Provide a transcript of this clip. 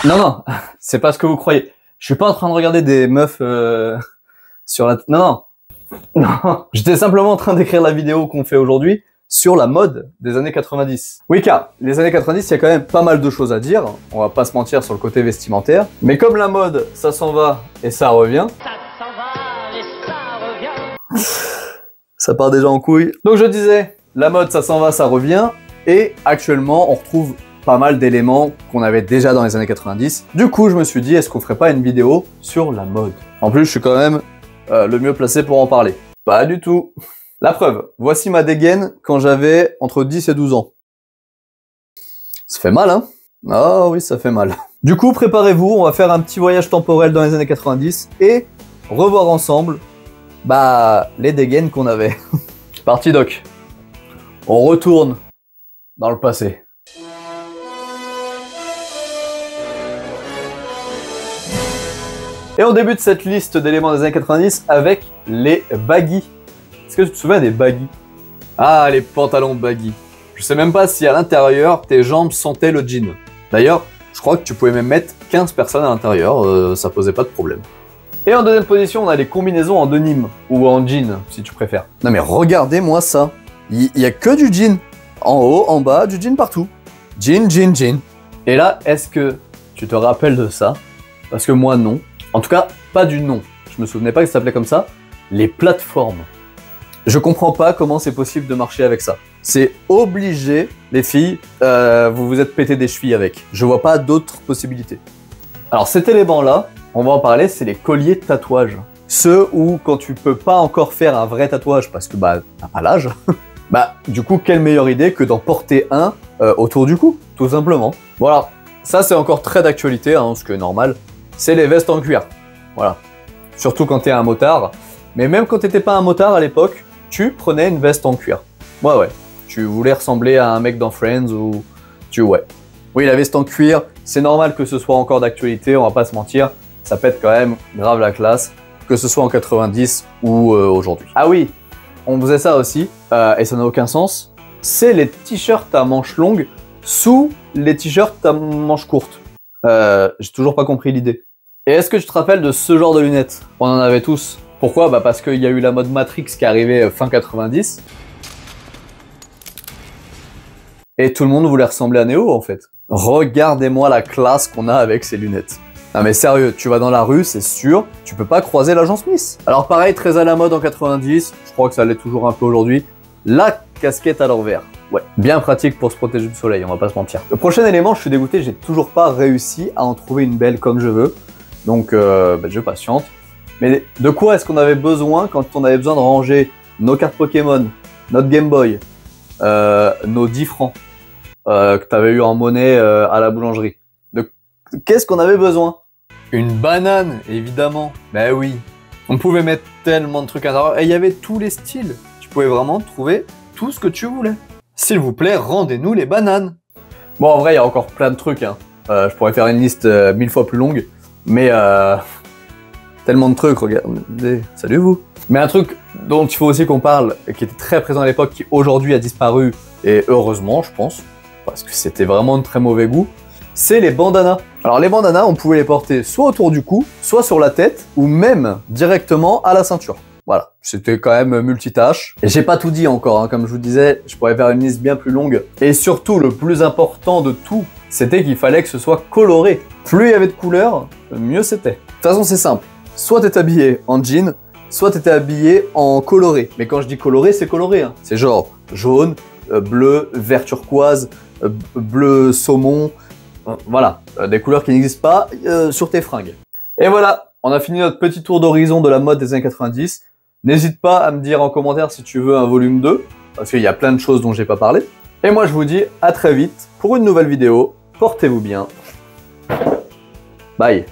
Non, non, c'est pas ce que vous croyez. Je suis pas en train de regarder des meufs sur la... Non, non, non. J'étais simplement en train d'écrire la vidéo qu'on fait aujourd'hui sur la mode des années 90. Oui, car les années 90, il y a quand même pas mal de choses à dire. On va pas se mentir sur le côté vestimentaire. Mais comme la mode, ça s'en va et ça revient. Ça s'en va et ça revient. Ça part déjà en couille. Donc je disais, la mode, ça s'en va, ça revient. Et actuellement, on retrouve pas mal d'éléments qu'on avait déjà dans les années 90. Du coup, je me suis dit, est-ce qu'on ferait pas une vidéo sur la mode? En plus, je suis quand même le mieux placé pour en parler. Pas du tout. La preuve, voici ma dégaine quand j'avais entre 10 et 12 ans. Ça fait mal, hein? Ah oui, ça fait mal. Du coup, préparez-vous, on va faire un petit voyage temporel dans les années 90 et revoir ensemble, les dégaines qu'on avait. Parti doc. On retourne dans le passé. Et on débute cette liste d'éléments des années 90 avec les baggy. Est-ce que tu te souviens des baggy? Ah, les pantalons baggy. Je sais même pas si à l'intérieur, tes jambes sentaient le jean. D'ailleurs, je crois que tu pouvais même mettre 15 personnes à l'intérieur, ça posait pas de problème. Et en deuxième position, on a les combinaisons en denim, ou en jean, si tu préfères. Non mais regardez-moi ça. Il y a que du jean. En haut, en bas, du jean partout. Jean, jean, jean. Et là, est-ce que tu te rappelles de ça? Parce que moi, non. En tout cas, pas du nom. Je me souvenais pas que ça s'appelait comme ça. Les plateformes. Je comprends pas comment c'est possible de marcher avec ça. C'est obligé, les filles, vous vous êtes pété des chevilles avec. Je vois pas d'autres possibilités. Alors cet élément-là, on va en parler, c'est les colliers de tatouage. Ceux où, quand tu peux pas encore faire un vrai tatouage parce que t'as pas l'âge, du coup, quelle meilleure idée que d'en porter un autour du cou, tout simplement. Voilà, ça c'est encore très d'actualité, hein, ce qui est normal. C'est les vestes en cuir. Voilà. Surtout quand t'es un motard. Mais même quand t'étais pas un motard à l'époque, tu prenais une veste en cuir. Ouais. Tu voulais ressembler à un mec dans Friends ou... Ouais. Oui, la veste en cuir, c'est normal que ce soit encore d'actualité, on va pas se mentir. Ça pète quand même grave la classe, que ce soit en 90 ou aujourd'hui. Ah oui, on faisait ça aussi, et ça n'a aucun sens. C'est les t-shirts à manches longues sous les t-shirts à manches courtes. J'ai toujours pas compris l'idée. Et est-ce que tu te rappelles de ce genre de lunettes? On en avait tous. Pourquoi? Parce qu'il y a eu la mode Matrix qui est arrivée fin 90. Et tout le monde voulait ressembler à Neo en fait. Regardez-moi la classe qu'on a avec ces lunettes. Non mais sérieux, tu vas dans la rue, c'est sûr, tu peux pas croiser l'agent Smith. Alors pareil, très à la mode en 90, je crois que ça l'est toujours un peu aujourd'hui, la casquette à l'envers. Ouais, bien pratique pour se protéger du soleil, on va pas se mentir. Le prochain élément, je suis dégoûté, j'ai toujours pas réussi à en trouver une belle comme je veux. Donc je patiente. Mais de quoi est-ce qu'on avait besoin quand on avait besoin de ranger nos cartes Pokémon, notre Game Boy, nos 10 francs que tu avais eu en monnaie à la boulangerie? Qu'est-ce qu'on avait besoin? Une banane, évidemment. Ben oui. On pouvait mettre tellement de trucs à l'intérieur. Et il y avait tous les styles. Tu pouvais vraiment trouver tout ce que tu voulais. S'il vous plaît, rendez-nous les bananes. Bon, en vrai, il y a encore plein de trucs. Hein. Je pourrais faire une liste 1000 fois plus longue. Mais tellement de trucs, regardez. Salut vous. Mais un truc dont il faut aussi qu'on parle, qui était très présent à l'époque, qui aujourd'hui a disparu, et heureusement, je pense, parce que c'était vraiment de très mauvais goût, c'est les bandanas. Alors les bandanas, on pouvait les porter soit autour du cou, soit sur la tête, ou même directement à la ceinture. Voilà, c'était quand même multitâche. Et j'ai pas tout dit encore, hein. Comme je vous disais, je pourrais faire une liste bien plus longue. Et surtout, le plus important de tout, c'était qu'il fallait que ce soit coloré. Plus il y avait de couleurs, mieux c'était. De toute façon, c'est simple. Soit t'es habillé en jean, soit t'es habillé en coloré. Mais quand je dis coloré, c'est coloré. Hein. C'est genre jaune, bleu, vert turquoise, bleu saumon. Voilà, des couleurs qui n'existent pas sur tes fringues. Et voilà, on a fini notre petit tour d'horizon de la mode des années 90. N'hésite pas à me dire en commentaire si tu veux un volume 2, parce qu'il y a plein de choses dont j'ai pas parlé. Et moi je vous dis à très vite pour une nouvelle vidéo. Portez-vous bien. Bye.